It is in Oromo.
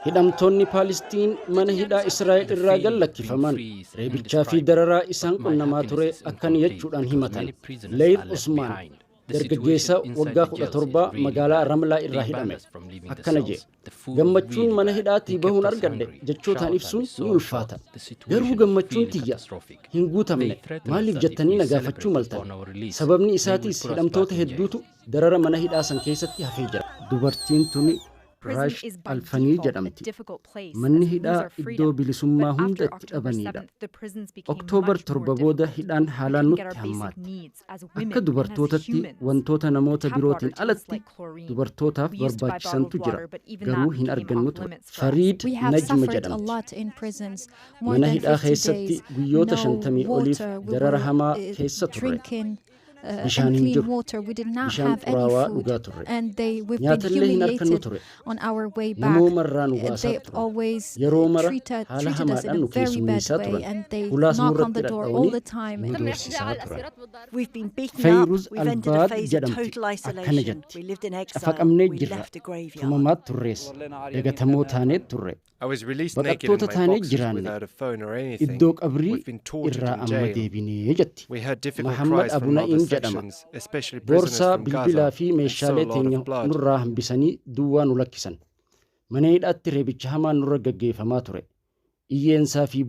hidhamtoonni Palestiin mana hidhaa Israa'el irraa gallakkifaman reebichaa fi dararaa isaan qunnamaa ture akkan jechuudhaan himatan. Leir Usmaan dargaggeessa waggaa 17 magaalaa Ramlaa irraa hidhame akkana jedhe. Gammachuun mana hidhaatii bahuun argadhe jechootaan ibsuun ni ulfaata. Garuu gammachuun tiyya hin guutamne maaliif jettanii na gaafachuu maltan. Sababni isaatiis hidhamtoota hedduutu darara mana hidhaa san keessatti hafee jira. Dubartiin tuni Raash Alfanii jedhamti. Manni hidhaa iddoo bilisummaa hunda itti dhabanidha. Oktoobar 7 booda hidhaan haalaan nutti hammaatti. Akka dubartootatti wantoota namoota birootiin alatti dubartootaaf barbaachisantu jira. Garuu hin argannu ture. Fariid Najma jedhamti. Mana hidhaa keessatti guyyoota 50 oliif darara hamaa keessa turre. Bishaan hin jiru. Bishaan xuraawaa dhugaa turre. Nyaatallee hin argannu ture. Namoomarraa nu baasaa ture. Yeroo mara haala hamaadhaan nu keessummeessaa turan. Hulaas nurratti dhadha'anii nu doorsisaa turan. Feyruz Albaad jedhamti akkana jetti. Cafaqamnee jirra. Tumamaat turrees. Dagatamoo taaneet turre. Baqattoota taanee jiraanne. Iddoo qabrii irraa amma deebinee jetti. Mahammad Abuna'iim jedhama. Boorsaa bilbilaa fi meeshaalee teenya nurraa hambisanii duwwaa nu lakkisan. Mana hidhaatti reebicha hamaan nurra gaggeeffamaa ture. Iyyeensaa fi